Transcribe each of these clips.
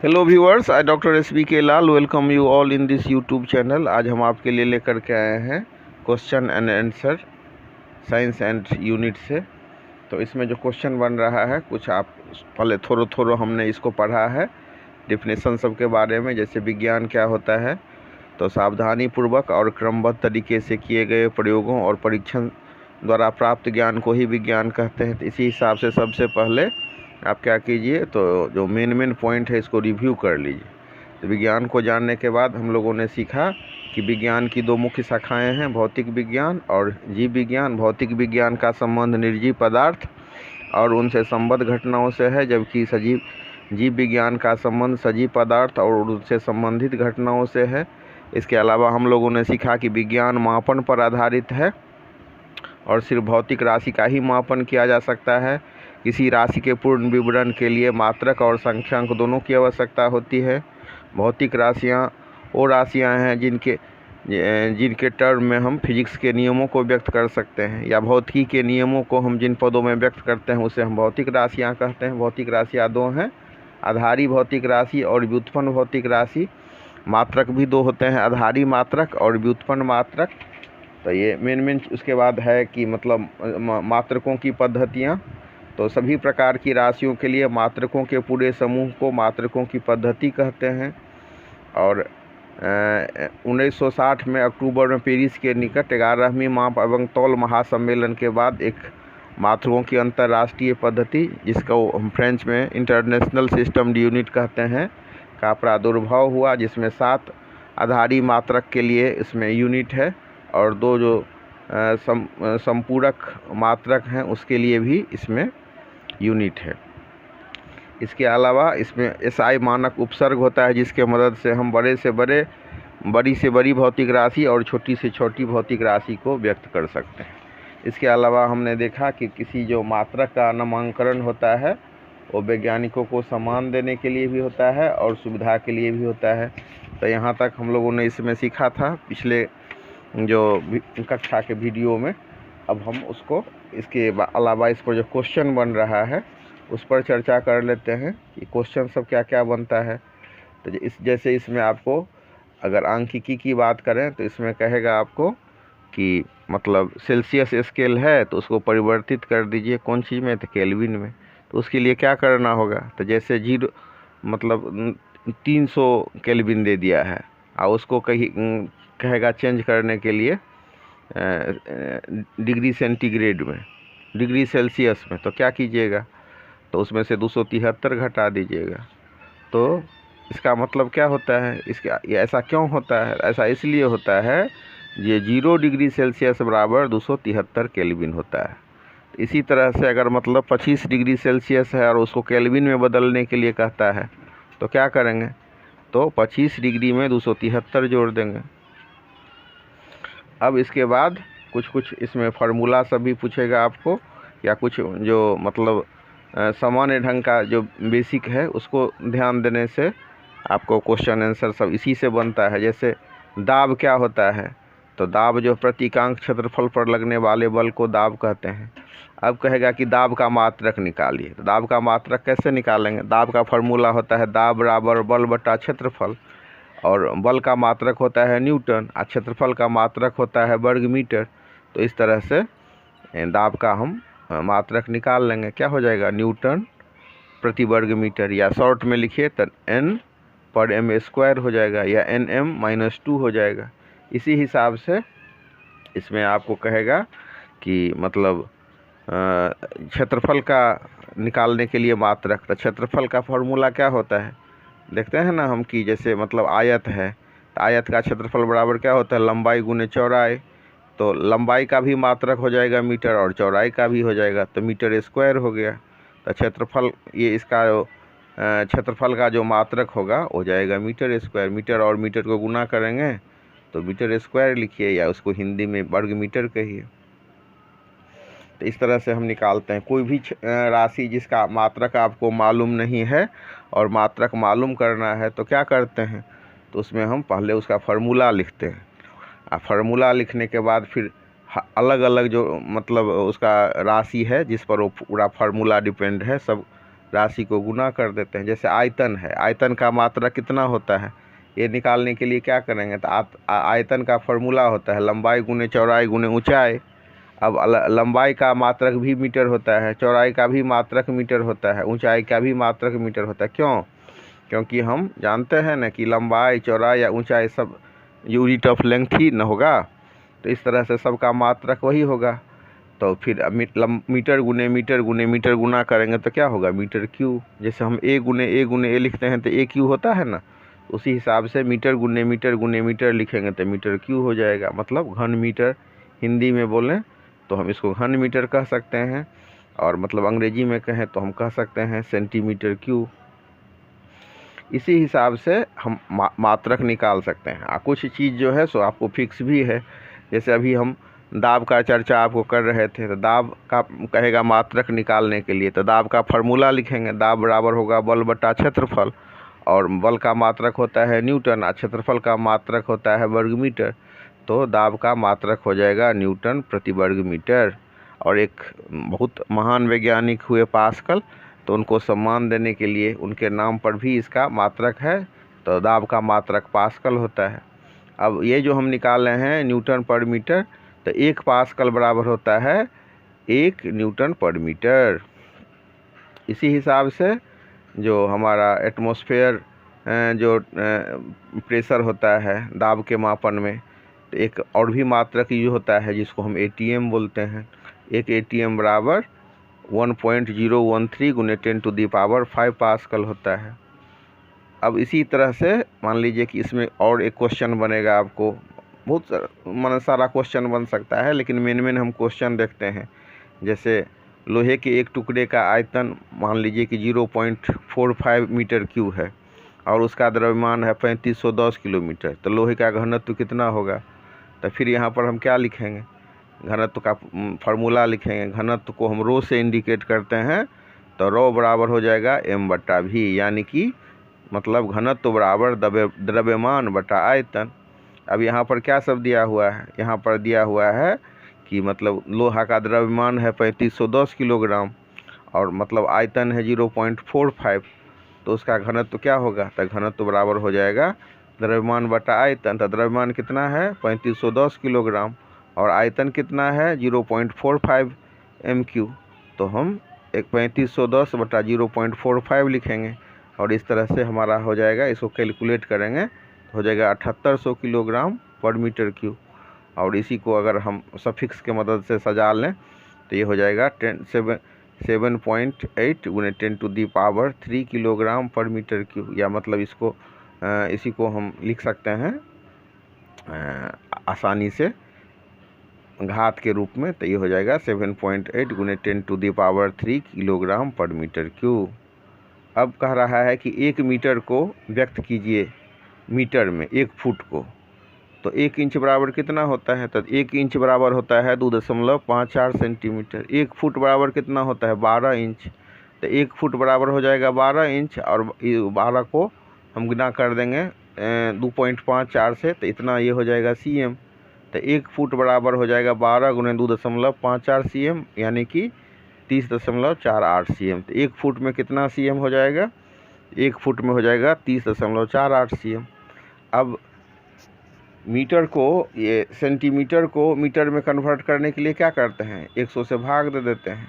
Hello viewers, I doctor S B. K Lal welcome you all in this YouTube channel. आज हम आपके लिए लेकर के आए हैं question and answer science and unit से। तो इसमें जो क्वेश्चन बन रहा है कुछ आप पहले थोड़ा हमने इसको पढ़ा है, डिफिनेशन सब के बारे में, जैसे विज्ञान क्या होता है। तो सावधानी पूर्वक और क्रमबद्ध तरीके से किए गए प्रयोगों और परीक्षण द्वारा प्राप्त ज्ञान को ही विज्ञान कहते हैं। तो इसी हिसाब से सबसे पहले आप क्या कीजिए, तो जो मेन पॉइंट है इसको रिव्यू कर लीजिए। तो विज्ञान को जानने के बाद हम लोगों ने सीखा कि विज्ञान की दो मुख्य शाखाएं हैं, भौतिक विज्ञान और जीव विज्ञान। भौतिक विज्ञान का संबंध निर्जीव पदार्थ और उनसे संबद्ध घटनाओं से है, जबकि जीव विज्ञान का संबंध सजीव पदार्थ और उनसे संबंधित घटनाओं से है। इसके अलावा हम लोगों ने सीखा कि विज्ञान मापन पर आधारित है और सिर्फ भौतिक राशि का ही मापन किया जा सकता है। किसी राशि के पूर्ण विवरण के लिए मात्रक और संख्यांक दोनों की आवश्यकता होती है। भौतिक राशियाँ वो राशियाँ हैं जिनके टर्म में हम फिजिक्स के नियमों को व्यक्त कर सकते हैं, या भौतिकी के नियमों को हम जिन पदों में व्यक्त करते हैं उसे हम भौतिक राशियाँ कहते हैं। भौतिक राशियाँ दो हैं, आधारी भौतिक राशि और व्युत्पन्न भौतिक राशि। मात्रक भी दो होते हैं, आधारी मात्रक और व्युत्पन्न मात्रक। तो ये मेन उसके बाद है कि मतलब मात्रकों की पद्धतियाँ। तो सभी प्रकार की राशियों के लिए मात्रकों के पूरे समूह को मात्रकों की पद्धति कहते हैं। और 1960 में अक्टूबर में पेरिस के निकट 11वीं माप एवं तौल महासम्मेलन के बाद एक मात्रकों की अंतर्राष्ट्रीय पद्धति, जिसको हम फ्रेंच में इंटरनेशनल सिस्टम डी यूनिट कहते हैं, का प्रादुर्भाव हुआ, जिसमें 7 आधारी मात्रक के लिए इसमें यूनिट है और 2 जो संपूरक मात्रक हैं उसके लिए भी इसमें यूनिट है। इसके अलावा इसमें एसआई मानक उपसर्ग होता है, जिसके मदद से हम बड़ी से बड़ी भौतिक राशि और छोटी से छोटी भौतिक राशि को व्यक्त कर सकते हैं। इसके अलावा हमने देखा कि किसी जो मात्रक का नामकरण होता है वो वैज्ञानिकों को सम्मान देने के लिए भी होता है और सुविधा के लिए भी होता है। तो यहाँ तक हम लोगों ने इसमें सीखा था पिछले जो कक्षा के वीडियो में। अब हम उसको इसके अलावा इस पर जो क्वेश्चन बन रहा है उस पर चर्चा कर लेते हैं कि क्वेश्चन सब क्या क्या बनता है। तो जैसे इसमें आपको अगर आंकिकी की बात करें तो इसमें कहेगा आपको कि मतलब सेल्सियस स्केल है तो उसको परिवर्तित कर दीजिए कौन चीज़ में, तो केल्विन में। तो उसके लिए क्या करना होगा, तो जैसे 0 मतलब 300 केल्विन दे दिया है और उसको कहेगा चेंज करने के लिए डिग्री सेंटीग्रेड में, डिग्री सेल्सियस में, तो क्या कीजिएगा, तो उसमें से 273 घटा दीजिएगा। तो इसका मतलब क्या होता है, ये ऐसा क्यों होता है? ऐसा इसलिए होता है ये 0 डिग्री सेल्सियस बराबर 273 केल्विन होता है। तो इसी तरह से अगर मतलब 25 डिग्री सेल्सियस है और उसको केल्विन में बदलने के लिए कहता है तो क्या करेंगे, तो 25 डिग्री में 273 जोड़ देंगे। अब इसके बाद कुछ इसमें फार्मूला सब भी पूछेगा आपको, या कुछ जो मतलब सामान्य ढंग का जो बेसिक है उसको ध्यान देने से आपको क्वेश्चन आंसर सब इसी से बनता है। जैसे दाब क्या होता है, तो दाब जो प्रति इकांक क्षेत्रफल पर लगने वाले बल को दाब कहते हैं। अब कहेगा कि दाब का मात्रक निकालिए, तो दाब का मात्रक कैसे निकालेंगे? दाब का फार्मूला होता है दाब बराबर बल बटा क्षेत्रफल, और बल का मात्रक होता है न्यूटन और क्षेत्रफल का मात्रक होता है वर्ग मीटर। तो इस तरह से दाब का हम मात्रक निकाल लेंगे। क्या हो जाएगा, न्यूटन प्रति वर्ग मीटर, या शॉर्ट में लिखिए तो n पर m स्क्वायर हो जाएगा, या nm-2 हो जाएगा। इसी हिसाब से इसमें आपको कहेगा कि मतलब क्षेत्रफल का निकालने के लिए मात्रक, तो क्षेत्रफल का फॉर्मूला क्या होता है देखते हैं ना हम, कि जैसे मतलब आयत है तो आयत का क्षेत्रफल बराबर क्या होता है, लंबाई गुने चौड़ाई। तो लंबाई का भी मात्रक हो जाएगा मीटर और चौड़ाई का भी हो जाएगा, तो मीटर स्क्वायर हो गया। तो क्षेत्रफल ये इसका क्षेत्रफल का जो मात्रक होगा हो जाएगा मीटर स्क्वायर। मीटर और मीटर को गुना करेंगे तो मीटर स्क्वायर लिखिए, या उसको हिंदी में वर्ग मीटर कहिए। तो इस तरह से हम निकालते हैं। कोई भी राशि जिसका मात्रक आपको मालूम नहीं है और मात्रक मालूम करना है तो क्या करते हैं, तो उसमें हम पहले उसका फार्मूला लिखते हैं। फार्मूला लिखने के बाद फिर अलग अलग जो मतलब उसका राशि है जिस पर वो पूरा फार्मूला डिपेंड है, सब राशि को गुना कर देते हैं। जैसे आयतन है, आयतन का मात्रा कितना होता है, ये निकालने के लिए क्या करेंगे, तो आयतन का फॉर्मूला होता है लंबाई गुने चौड़ाई गुने ऊंचाई। अब लंबाई का मात्रक भी मीटर होता है, चौड़ाई का भी मात्रक मीटर होता है, ऊंचाई का भी मात्रक मीटर होता है। क्यों? क्योंकि हम जानते हैं ना कि लंबाई चौड़ाई या ऊंचाई सब यूनिट ऑफ लेंथ ही न होगा, तो इस तरह से सबका मात्रक वही होगा। तो फिर मीटर गुने मीटर गुने मीटर गुना करेंगे तो क्या होगा, मीटर क्यू। जैसे हम ए गुने ए लिखते हैं तो ए क्यू होता है ना, उसी हिसाब से मीटर गुने मीटर लिखेंगे तो मीटर क्यू हो जाएगा। मतलब घन मीटर हिंदी में बोलें तो हम इसको घन मीटर कह सकते हैं, और मतलब अंग्रेजी में कहें तो हम कह सकते हैं सेंटीमीटर क्यू। इसी हिसाब से हम मात्रक निकाल सकते हैं। कुछ चीज़ जो है सो आपको फिक्स भी है। जैसे अभी हम दाब का चर्चा आपको कर रहे थे, तो दाब का कहेगा मात्रक निकालने के लिए, तो दाब का फार्मूला लिखेंगे, दाब बराबर होगा बल बटा क्षेत्रफल, और बल का मात्रक होता है न्यूटन और क्षेत्रफल का मात्रक होता है वर्ग मीटर। तो दाब का मात्रक हो जाएगा न्यूटन प्रति वर्ग मीटर। और एक बहुत महान वैज्ञानिक हुए पास्कल, तो उनको सम्मान देने के लिए उनके नाम पर भी इसका मात्रक है, तो दाब का मात्रक पास्कल होता है। अब ये जो हम निकाल रहे हैं न्यूटन पर मीटर, तो 1 पास्कल बराबर होता है 1 न्यूटन पर मीटर। इसी हिसाब से जो हमारा एटमॉस्फेयर जो प्रेशर होता है दाब के मापन में, तो एक और भी मात्रक यूज होता है जिसको हम एटीएम बोलते हैं। एक एटीएम बराबर 1.013 गुने 10⁵ पास्कल होता है। अब इसी तरह से मान लीजिए कि इसमें और एक क्वेश्चन बनेगा, आपको बहुत सारा क्वेश्चन बन सकता है, लेकिन मेन हम क्वेश्चन देखते हैं। जैसे लोहे के एक टुकड़े का आयतन मान लीजिए कि 0.45 मीटर क्यूब है, और उसका द्रव्यमान है 3510 किलोमीटर, तो लोहे का घनत्व कितना होगा। तो फिर यहाँ पर हम क्या लिखेंगे, घनत्व का फार्मूला लिखेंगे। घनत्व को हम रो से इंडिकेट करते हैं, तो रो बराबर हो जाएगा m/v, यानी कि मतलब घनत्व बराबर द्रव्यमान बटा आयतन। अब यहाँ पर क्या सब दिया हुआ है, यहाँ पर दिया हुआ है कि मतलब लोहा का द्रव्यमान है 3510 किलोग्राम, और मतलब आयतन है 0.45, तो उसका घनत्व क्या होगा, तो घनत्व बराबर हो जाएगा द्रव्यमान बटा आयतन। तो द्रव्यमान कितना है 3510 किलोग्राम, और आयतन कितना है 0.45 m³। तो हम 3510 बटा 0.45 लिखेंगे, और इस तरह से हमारा हो जाएगा। इसको कैलकुलेट करेंगे तो हो जाएगा 7800 किलोग्राम पर मीटर क्यूब। और इसी को अगर हम सफिक्स के मदद से सजा लें तो ये हो जाएगा 7.8 गुने 10⁻³ किलोग्राम पर मीटर क्यूब, या मतलब इसको इसी को हम लिख सकते हैं आसानी से घात के रूप में। तो ये हो जाएगा 7.8 गुने 10⁻³ किलोग्राम पर मीटर क्यूब। अब कह रहा है कि 1 मीटर को व्यक्त कीजिए मीटर में 1 फुट को, तो 1 इंच बराबर कितना होता है, तो 1 इंच बराबर होता है 2.54 सेंटीमीटर। 1 फुट बराबर कितना होता है 12 इंच, तो 1 फुट बराबर हो जाएगा 12 इंच, और 12 को हम गुना कर देंगे 2.54 से, तो इतना ये हो जाएगा cm। तो 1 फुट बराबर हो जाएगा 12 गुने 2.54 cm, यानी कि 30.48 cm। तो 1 फुट में कितना cm हो जाएगा, 1 फुट में हो जाएगा 30.48 cm। अब मीटर को, ये सेंटीमीटर को मीटर में कन्वर्ट करने के लिए क्या करते हैं, 100 से भाग दे देते हैं,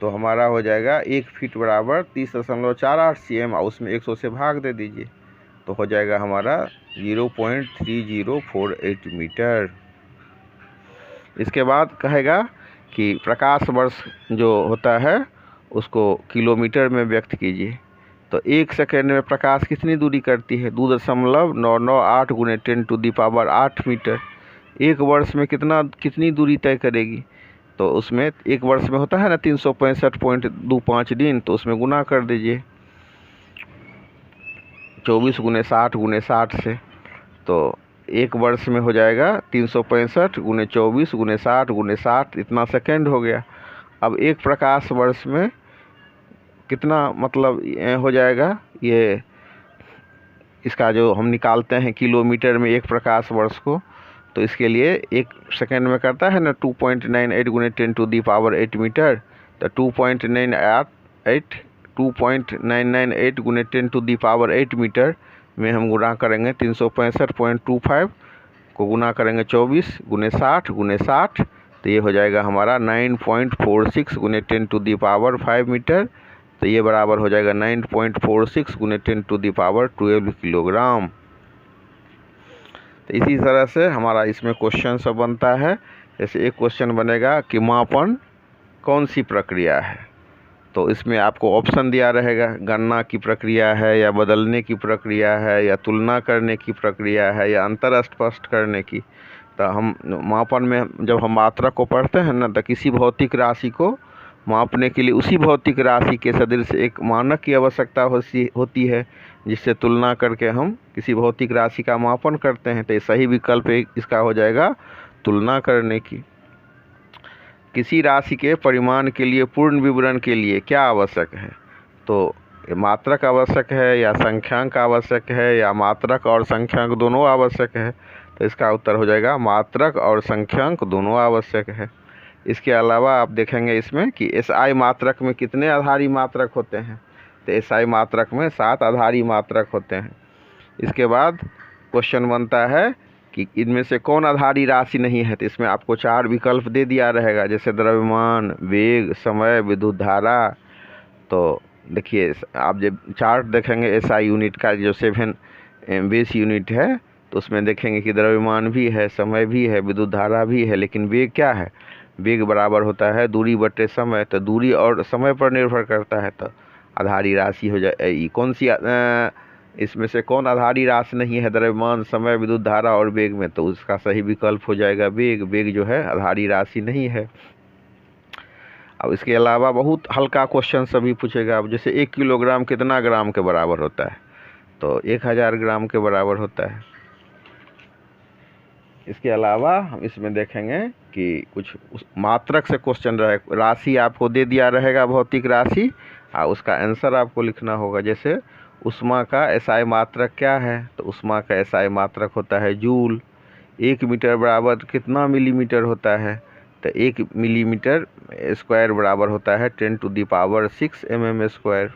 तो हमारा हो जाएगा 1 फीट बराबर 30.48 cm, और उसमें 100 से भाग दे दीजिए, तो हो जाएगा हमारा 0.3048 मीटर। इसके बाद कहेगा कि प्रकाश वर्ष जो होता है उसको किलोमीटर में व्यक्त कीजिए। तो 1 सेकेंड में प्रकाश कितनी दूरी करती है, 2.998 गुने 10⁸ मीटर। 1 वर्ष में कितनी दूरी तय करेगी, तो उसमें 1 वर्ष में होता है ना 365.25 दिन, तो उसमें गुना कर दीजिए 24 गुने 60 गुने 60 से, तो 1 वर्ष में हो जाएगा 365 गुने 24 गुने 60 गुने 60, इतना सेकेंड हो गया। अब 1 प्रकाश वर्ष में कितना मतलब हो जाएगा, ये इसका जो हम निकालते हैं किलोमीटर में 1 प्रकाश वर्ष को, तो इसके लिए 1 सेकेंड में करता है ना 2.98 गुने 10⁸ मीटर, तो 2.98 2.998 गुने 10⁸ मीटर में हम गुणा करेंगे 365.25 को गुना करेंगे 24 गुने 60 गुने 60, तो ये हो जाएगा हमारा 9.46 गुने 10⁵ मीटर। तो ये बराबर हो जाएगा 9.46 गुने 10⁻12 किलोग्राम। तो इसी तरह से हमारा इसमें क्वेश्चन सब बनता है। जैसे एक क्वेश्चन बनेगा कि मापन कौन सी प्रक्रिया है, तो इसमें आपको ऑप्शन दिया रहेगा, गणना की प्रक्रिया है या बदलने की प्रक्रिया है या तुलना करने की प्रक्रिया है या अंतर स्पष्ट करने की। तो हम मापन में जब हम मात्रक को पढ़ते हैं ना, तो किसी भौतिक राशि को मापने के लिए उसी भौतिक राशि के सदृश एक मानक की आवश्यकता होती है, जिससे तुलना करके हम किसी भौतिक राशि का मापन करते हैं। तो ये सही विकल्प इसका हो जाएगा तुलना करने की। किसी राशि के परिमाण के लिए पूर्ण विवरण के लिए क्या आवश्यक है, तो मात्रक आवश्यक है या संख्यांक आवश्यक है या मात्रक और संख्यांक दोनों आवश्यक है। तो इसका उत्तर हो जाएगा मात्रक और संख्यांक दोनों आवश्यक है। इसके अलावा आप देखेंगे इसमें कि एसआई मात्रक में कितने आधारी मात्रक होते हैं, तो एसआई मात्रक में 7 आधारी मात्रक होते हैं। इसके बाद क्वेश्चन बनता है कि इनमें से कौन आधारी राशि नहीं है, तो इसमें आपको 4 विकल्प दे दिया रहेगा, जैसे द्रव्यमान, वेग, समय, विद्युत धारा। तो देखिए आप जब चार्ट देखेंगे एसआई यूनिट का, जो 7 बेस यूनिट है, तो उसमें देखेंगे कि द्रव्यमान भी है, समय भी है, विद्युत धारा भी है, लेकिन वेग क्या है, वेग बराबर होता है दूरी बटे समय। तो दूरी और समय पर निर्भर करता है, तो आधारी राशि हो जाए कौन सी इसमें से कौन आधारी राशि नहीं है, द्रव्यमान, समय, विद्युत धारा और वेग में, तो उसका सही विकल्प हो जाएगा वेग। वेग जो है आधारी राशि नहीं है। अब इसके अलावा बहुत हल्का क्वेश्चन सभी पूछेगा। अब जैसे 1 किलोग्राम कितना ग्राम के बराबर होता है, तो 1000 ग्राम के बराबर होता है। इसके अलावा हम इसमें देखेंगे कि कुछ मात्रक से क्वेश्चन रहे, राशि आपको दे दिया रहेगा भौतिक राशि, और उसका आंसर आपको लिखना होगा। जैसे उष्मा का एसआई मात्रक क्या है, तो उष्मा का एसआई मात्रक होता है जूल। 1 मीटर बराबर कितना मिलीमीटर होता है, तो 1 मिलीमीटर स्क्वायर बराबर होता है 10⁶ mm²।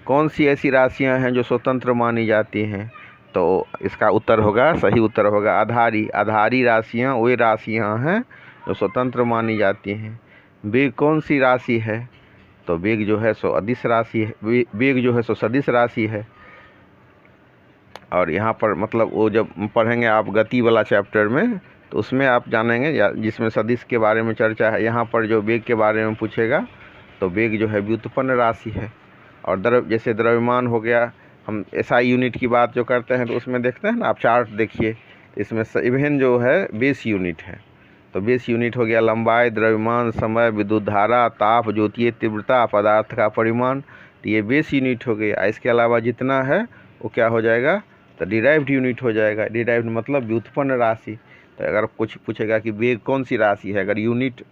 कौन सी ऐसी राशियां हैं जो स्वतंत्र मानी जाती हैं, तो इसका उत्तर होगा, सही उत्तर होगा आधारी। आधारी राशियां वे राशियां हैं जो स्वतंत्र मानी जाती हैं। वेग कौन सी राशि है, तो वेग जो है सो अदिश राशि है, वेग जो है सो सदिश राशि है। और यहाँ पर मतलब वो जब पढ़ेंगे आप गति वाला चैप्टर में, तो उसमें आप जानेंगे, या जिसमें सदिश के बारे में चर्चा है। यहाँ पर जो वेग के बारे में पूछेगा, तो वेग जो है व्युत्पन्न राशि है। और जैसे द्रव्यमान हो गया, हम एसआई यूनिट की बात जो करते हैं, तो उसमें देखते हैं ना, आप चार्ट देखिए, इसमें इवन जो है बेस यूनिट है। तो बेस यूनिट हो गया लंबाई, द्रव्यमान, समय, विद्युत धारा, ताप, ज्योतीय तीव्रता, पदार्थ का परिमाण, तो ये बेस यूनिट हो गया। इसके अलावा जितना है वो क्या हो जाएगा, तो डिराइव्ड यूनिट हो जाएगा। डिराइव्ड मतलब व्युत्पन्न राशि। तो अगर कुछ पूछेगा कि वेग कौन सी राशि है, अगर यूनिट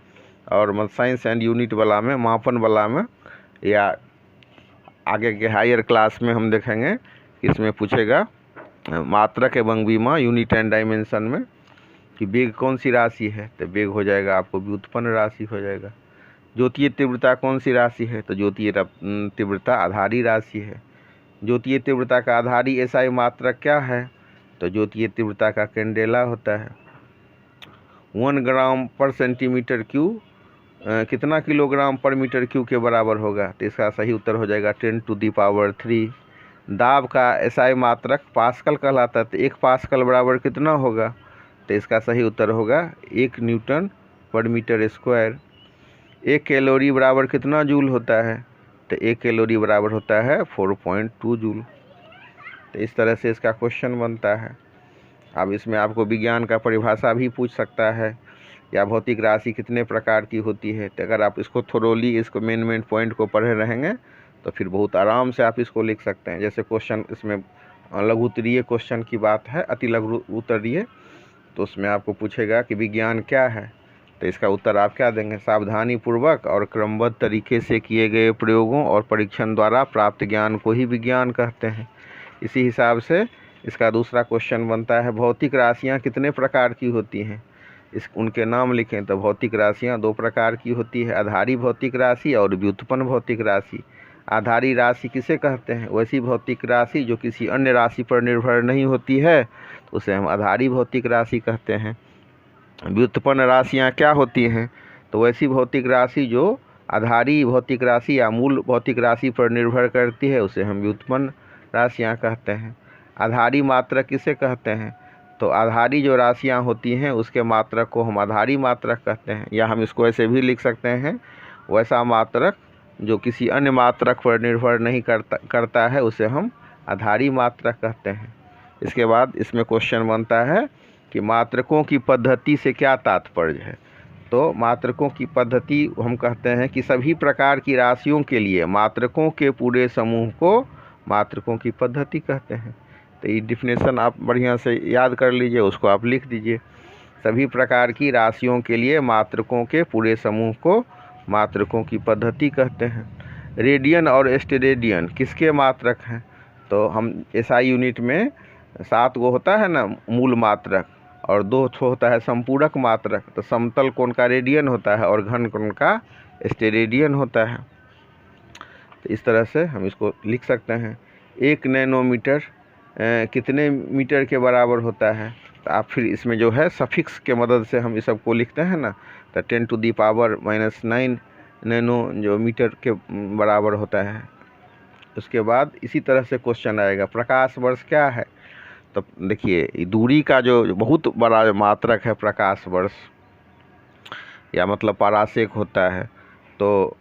और मतलब साइंस एंड यूनिट वाला में, मापन वाला में, या आगे के हायर क्लास में हम देखेंगे कि इसमें पूछेगा मात्रक एवं विमा, यूनिट एंड डायमेंशन में, कि वेग कौन सी राशि है, तो वेग हो जाएगा आपको व्युत्पन्न राशि हो जाएगा। ज्योतीय तीव्रता कौन सी राशि है, तो ज्योतीय तीव्रता आधारी राशि है। ज्योतीय तीव्रता का आधारी एसआई मात्रक क्या है, तो ज्योतीय तीव्रता का कैंडेला होता है। 1 ग्राम पर सेंटीमीटर क्यूब कितना किलोग्राम पर मीटर क्यूब के बराबर होगा, तो इसका सही उत्तर हो जाएगा 10⁻3। दाब का एसआई मात्रक पास्कल कहलाता है, तो 1 पास्कल बराबर कितना होगा, तो इसका सही उत्तर होगा 1 न्यूटन पर मीटर स्क्वायर। 1 कैलोरी बराबर कितना जूल होता है, तो 1 कैलोरी बराबर होता है 4.2 जूल। तो इस तरह से इसका क्वेश्चन बनता है। अब इसमें आपको विज्ञान का परिभाषा भी पूछ सकता है, या भौतिक राशि कितने प्रकार की होती है। तो अगर आप इसको थोरोली, इसको मेन पॉइंट को पढ़े रहेंगे, तो फिर बहुत आराम से आप इसको लिख सकते हैं। जैसे क्वेश्चन इसमें लघु उत्तरीय क्वेश्चन की बात है, अति लघु उत्तरीय, तो उसमें आपको पूछेगा कि विज्ञान क्या है, तो इसका उत्तर आप क्या देंगे, सावधानी पूर्वक और क्रमबद्ध तरीके से किए गए प्रयोगों और परीक्षण द्वारा प्राप्त ज्ञान को ही विज्ञान कहते हैं। इसी हिसाब से इसका दूसरा क्वेश्चन बनता है, भौतिक राशियाँ कितने प्रकार की होती हैं, उनके नाम लिखें। तो भौतिक राशियाँ 2 प्रकार की होती है, आधारी भौतिक राशि और व्युत्पन्न भौतिक राशि। आधारी राशि किसे कहते हैं? वैसी भौतिक राशि जो किसी अन्य राशि पर निर्भर नहीं होती है, तो उसे हम आधारी भौतिक राशि कहते हैं। व्युत्पन्न राशियाँ क्या होती हैं? तो वैसी भौतिक राशि जो आधारी भौतिक राशि या मूल भौतिक राशि पर निर्भर करती है, उसे हम व्युत्पन्न राशियाँ कहते हैं। आधारी मात्रक किसे कहते हैं? तो आधारी जो राशियाँ होती हैं उसके मात्रक को हम आधारी मात्रक कहते हैं, या हम इसको ऐसे भी लिख सकते हैं, वैसा मात्रक जो किसी अन्य मात्रक पर निर्भर नहीं करता है उसे हम आधारी मात्रक कहते हैं। इसके बाद इसमें क्वेश्चन बनता है कि मात्रकों की पद्धति से क्या तात्पर्य है? तो मात्रकों की पद्धति हम कहते हैं कि सभी प्रकार की राशियों के लिए मात्रकों के पूरे समूह को मात्रकों की पद्धति कहते हैं। तो ये डिफिनेशन आप बढ़िया से याद कर लीजिए, उसको आप लिख दीजिए। सभी प्रकार की राशियों के लिए मात्रकों के पूरे समूह को मात्रकों की पद्धति कहते हैं। रेडियन और स्टेरेडियन किसके मात्रक हैं? तो हम SI यूनिट में 7 गो होता है ना मूल मात्रक, और 2 होता है संपूरक मात्रक। तो समतल कोण का रेडियन होता है और घन कोण का स्टेरेडियन होता है। तो इस तरह से हम इसको लिख सकते हैं। 1 नैनोमीटर कितने मीटर के बराबर होता है? तो आप फिर इसमें जो है सफिक्स के मदद से हम इस सबको लिखते हैं ना, तो 10⁻⁻⁹ नैनो जो मीटर के बराबर होता है। उसके बाद इसी तरह से क्वेश्चन आएगा, प्रकाश वर्ष क्या है? तो देखिए दूरी का जो बहुत बड़ा मात्रक है प्रकाश वर्ष, या मतलब पारासेक होता है। तो